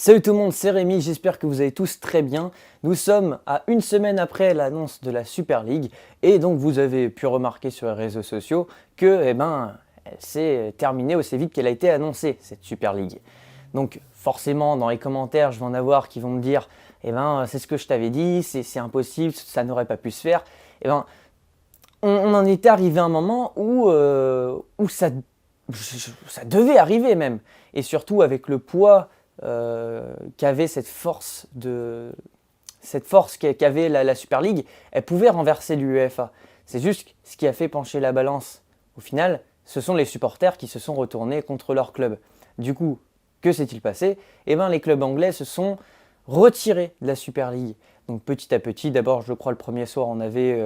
Salut tout le monde, c'est Rémi, j'espère que vous allez tous très bien. Nous sommes à une semaine après l'annonce de la Super League et donc vous avez pu remarquer sur les réseaux sociaux que elle s'est terminée aussi vite qu'elle a été annoncée, cette Super League. Donc forcément dans les commentaires je vais en avoir qui vont me dire c'est ce que je t'avais dit, c'est impossible, ça n'aurait pas pu se faire. On en était arrivé à un moment où ça devait arriver même. Et surtout avec le poids qu'avait cette force qu'avait la Super League, elle pouvait renverser l'UEFA. C'est juste ce qui a fait pencher la balance. Au final, ce sont les supporters qui se sont retournés contre leur club. Du coup, que s'est-il passé? Les clubs anglais se sont retirés de la Super League. Donc petit à petit, d'abord, je crois le premier soir, on avait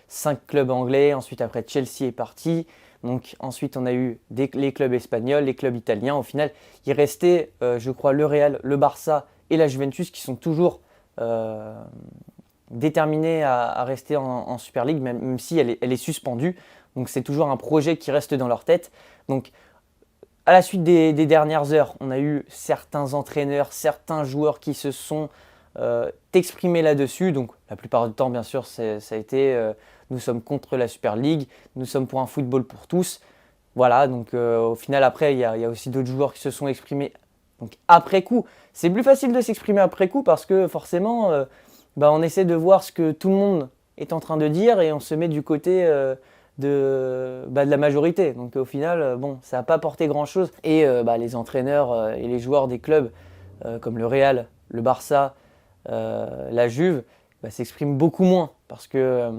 5 clubs anglais. Ensuite, après, Chelsea est parti. Donc ensuite, on a eu les clubs espagnols, les clubs italiens. Au final, il restait, je crois, le Real, le Barça et la Juventus qui sont toujours déterminés à rester en Super League, même si elle est suspendue. Donc c'est toujours un projet qui reste dans leur tête. Donc à la suite des dernières heures, on a eu certains entraîneurs, certains joueurs qui se sont exprimés là-dessus. Donc la plupart du temps, bien sûr, ça a été nous sommes contre la Super League, nous sommes pour un football pour tous. Voilà, donc au final, après, il y a aussi d'autres joueurs qui se sont exprimés donc, après coup. C'est plus facile de s'exprimer après coup parce que forcément, on essaie de voir ce que tout le monde est en train de dire et on se met du côté de la majorité. Donc au final, ça n'a pas apporté grand-chose. Et les entraîneurs et les joueurs des clubs comme le Real, le Barça, la Juve, s'expriment beaucoup moins parce que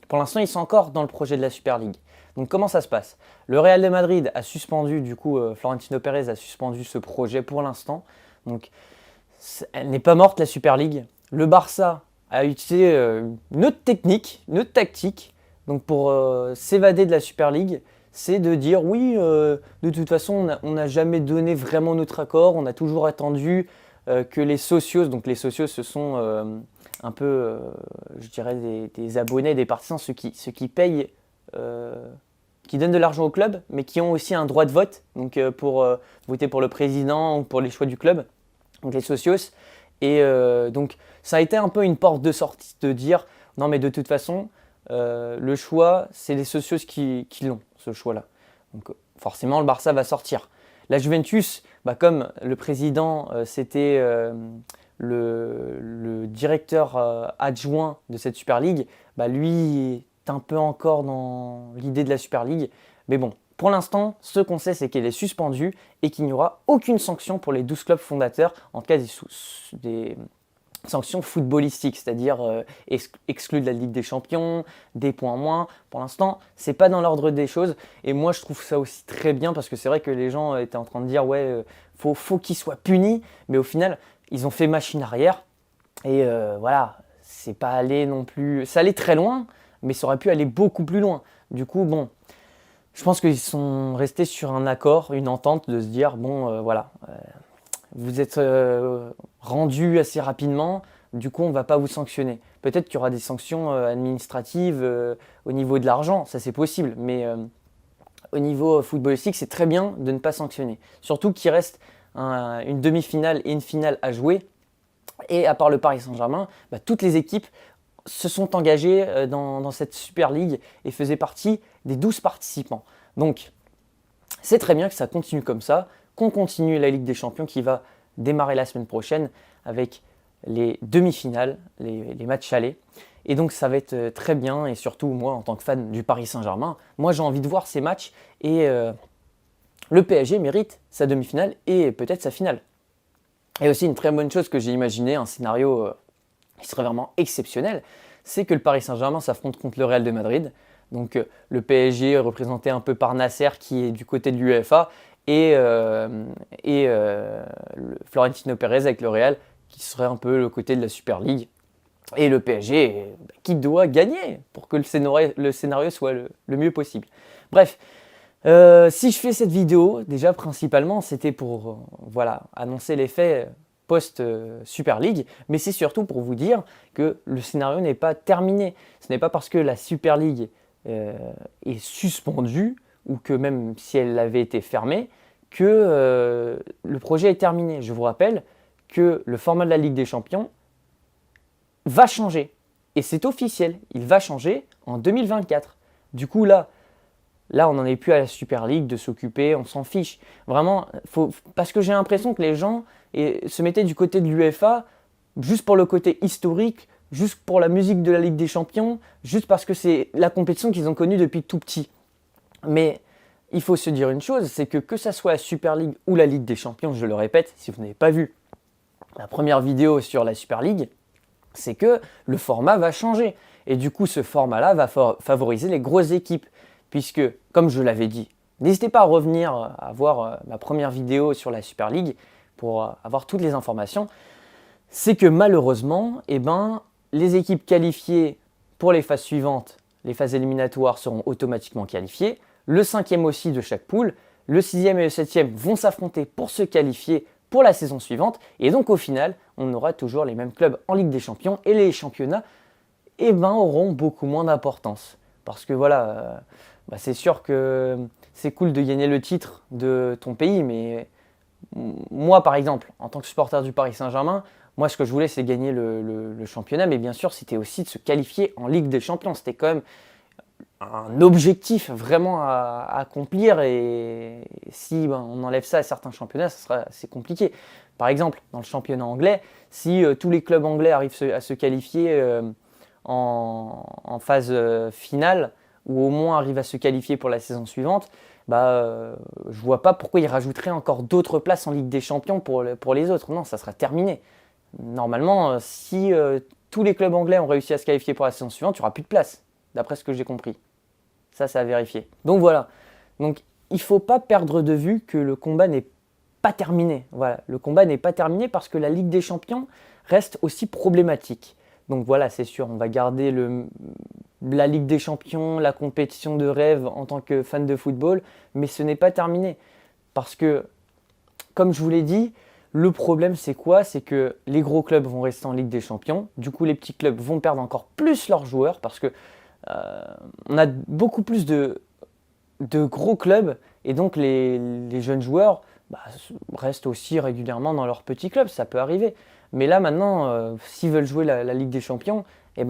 pour l'instant, ils sont encore dans le projet de la Super League. Donc comment ça se passe? Le Real de Madrid a suspendu, du coup, Florentino Pérez a suspendu ce projet pour l'instant. Donc elle n'est pas morte la Super League. Le Barça a utilisé une autre technique, une autre tactique. Donc pour s'évader de la Super League, c'est de dire oui, de toute façon, on n'a jamais donné vraiment notre accord. On a toujours attendu que les socios, donc les socios, ce sont un peu, je dirais, des abonnés, des partisans, ceux qui payent, qui donnent de l'argent au club, mais qui ont aussi un droit de vote, donc pour voter pour le président ou pour les choix du club, donc les socios. Et donc ça a été un peu une porte de sortie de dire, non mais de toute façon, le choix, c'est les socios qui l'ont, ce choix-là. Donc forcément, le Barça va sortir. La Juventus, comme le président, c'était le directeur adjoint de cette Super League, lui est un peu encore dans l'idée de la Super League. Mais bon, pour l'instant, ce qu'on sait, c'est qu'elle est suspendue et qu'il n'y aura aucune sanction pour les 12 clubs fondateurs, en tout cas des sanctions footballistiques, c'est-à-dire exclus de la Ligue des Champions, des points en moins. Pour l'instant, c'est pas dans l'ordre des choses. Et moi, je trouve ça aussi très bien parce que c'est vrai que les gens étaient en train de dire faut qu'ils soient punis, mais au final, ils ont fait machine arrière. Et c'est pas allé non plus. Ça allait très loin, mais ça aurait pu aller beaucoup plus loin. Du coup, je pense qu'ils sont restés sur un accord, une entente de se dire vous êtes rendu assez rapidement, du coup on ne va pas vous sanctionner. Peut-être qu'il y aura des sanctions administratives au niveau de l'argent, ça c'est possible, mais au niveau footballistique c'est très bien de ne pas sanctionner. Surtout qu'il reste une demi-finale et une finale à jouer, et à part le Paris Saint-Germain, toutes les équipes se sont engagées dans cette Super League et faisaient partie des 12 participants. Donc c'est très bien que ça continue comme ça, qu'on continue la Ligue des Champions qui va démarrer la semaine prochaine avec les demi-finales, les matchs allés. Et donc ça va être très bien et surtout moi en tant que fan du Paris Saint-Germain, moi j'ai envie de voir ces matchs et le PSG mérite sa demi-finale et peut-être sa finale. Et aussi une très bonne chose que j'ai imaginé, un scénario qui serait vraiment exceptionnel, c'est que le Paris Saint-Germain s'affronte contre le Real de Madrid. Donc le PSG est représenté un peu par Nasser qui est du côté de l'UEFA et Florentino Pérez avec le Real qui serait un peu le côté de la Super League. Et le PSG qui doit gagner pour que le scénario soit le mieux possible. Bref, si je fais cette vidéo, déjà principalement c'était pour annoncer les faits post-Super League, mais c'est surtout pour vous dire que le scénario n'est pas terminé. Ce n'est pas parce que la Super League est suspendue ou que même si elle avait été fermée, que le projet est terminé. Je vous rappelle que le format de la Ligue des Champions va changer. Et c'est officiel, il va changer en 2024. Du coup, là, on n'en est plus à la Super League de s'occuper, on s'en fiche. Vraiment, parce que j'ai l'impression que les gens se mettaient du côté de l'UEFA juste pour le côté historique, juste pour la musique de la Ligue des Champions, juste parce que c'est la compétition qu'ils ont connue depuis tout petit. Mais il faut se dire une chose, c'est que ça soit la Super League ou la Ligue des Champions, je le répète, si vous n'avez pas vu la première vidéo sur la Super League, c'est que le format va changer. Et du coup, ce format-là va favoriser les grosses équipes. Puisque, comme je l'avais dit, n'hésitez pas à revenir à voir ma première vidéo sur la Super League pour avoir toutes les informations. C'est que malheureusement, les équipes qualifiées pour les phases suivantes, les phases éliminatoires seront automatiquement qualifiées. Le 5e aussi de chaque poule, le 6e et le 7e vont s'affronter pour se qualifier pour la saison suivante. Et donc au final, on aura toujours les mêmes clubs en Ligue des Champions et les championnats auront beaucoup moins d'importance. Parce que voilà, c'est sûr que c'est cool de gagner le titre de ton pays, mais moi par exemple, en tant que supporter du Paris Saint-Germain, moi ce que je voulais c'est gagner le championnat, mais bien sûr c'était aussi de se qualifier en Ligue des Champions. C'était quand même un objectif vraiment à accomplir, et si on enlève ça à certains championnats, ça sera assez compliqué. Par exemple, dans le championnat anglais, si tous les clubs anglais arrivent à se qualifier en phase finale, ou au moins arrivent à se qualifier pour la saison suivante, je vois pas pourquoi ils rajouteraient encore d'autres places en Ligue des Champions pour les autres. Non, ça sera terminé. Normalement, si tous les clubs anglais ont réussi à se qualifier pour la saison suivante, il n'y aura plus de place, d'après ce que j'ai compris. Ça, c'est à vérifier. Donc voilà. Donc il ne faut pas perdre de vue que le combat n'est pas terminé. Voilà, le combat n'est pas terminé parce que la Ligue des Champions reste aussi problématique. Donc voilà, c'est sûr, on va garder la Ligue des Champions, la compétition de rêve en tant que fan de football, mais ce n'est pas terminé. Parce que, comme je vous l'ai dit, le problème c'est quoi? C'est que les gros clubs vont rester en Ligue des Champions, du coup les petits clubs vont perdre encore plus leurs joueurs, parce que on a beaucoup plus de gros clubs, et donc les jeunes joueurs restent aussi régulièrement dans leur petit club, ça peut arriver. Mais là maintenant, s'ils veulent jouer la Ligue des Champions,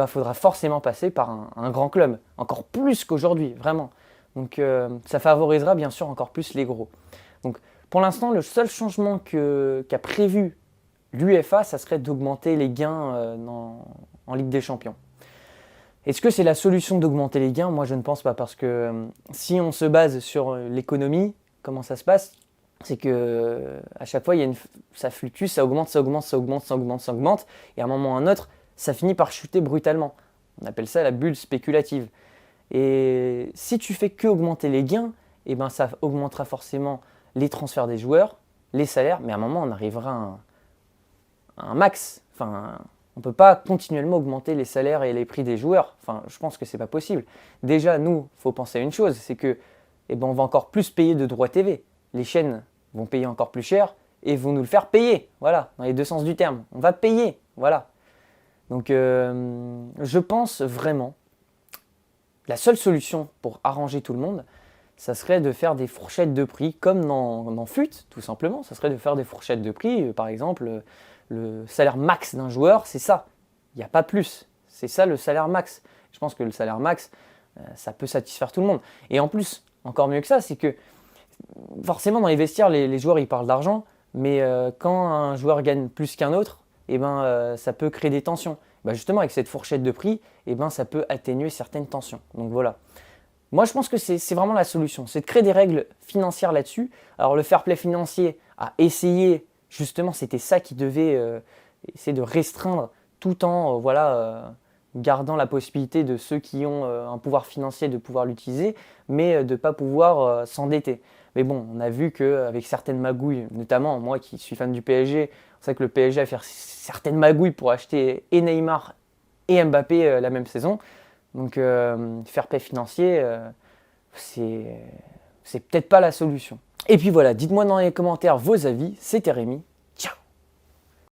faudra forcément passer par un grand club, encore plus qu'aujourd'hui, vraiment. Donc ça favorisera bien sûr encore plus les gros. Donc pour l'instant, le seul changement qu'a prévu l'UEFA, ça serait d'augmenter les gains en Ligue des Champions. Est-ce que c'est la solution d'augmenter les gains? Moi je ne pense pas, parce que si on se base sur l'économie, comment ça se passe? C'est que à chaque fois, ça fluctue, ça augmente, et à un moment ou à un autre, ça finit par chuter brutalement. On appelle ça la bulle spéculative. Et si tu fais que augmenter les gains, ça augmentera forcément les transferts des joueurs, les salaires, mais à un moment, on arrivera à un max. Enfin, on ne peut pas continuellement augmenter les salaires et les prix des joueurs. Enfin, je pense que ce n'est pas possible. Déjà, nous, il faut penser à une chose, c'est que on va encore plus payer de droits TV. Les chaînes vont payer encore plus cher et vont nous le faire payer. Voilà, dans les deux sens du terme. On va payer, voilà. Donc, je pense vraiment, la seule solution pour arranger tout le monde, ça serait de faire des fourchettes de prix, comme dans FUT, tout simplement. Ça serait de faire des fourchettes de prix. Par exemple, le salaire max d'un joueur, c'est ça. Il n'y a pas plus. C'est ça le salaire max. Je pense que le salaire max, ça peut satisfaire tout le monde. Et en plus, encore mieux que ça, c'est que forcément, dans les vestiaires, les joueurs ils parlent d'argent, mais quand un joueur gagne plus qu'un autre, ça peut créer des tensions. Justement, avec cette fourchette de prix, ça peut atténuer certaines tensions. Donc voilà. Moi, je pense que c'est vraiment la solution. C'est de créer des règles financières là-dessus. Alors, le fair play financier a essayé, justement, c'était ça qui devait essayer de restreindre tout en gardant la possibilité de ceux qui ont un pouvoir financier de pouvoir l'utiliser, mais de ne pas pouvoir s'endetter. Mais bon, on a vu qu'avec certaines magouilles, notamment moi qui suis fan du PSG, c'est vrai que le PSG a fait certaines magouilles pour acheter et Neymar et Mbappé la même saison. Donc fair play financier, c'est peut-être pas la solution. Et puis voilà, dites-moi dans les commentaires vos avis. C'était Rémi.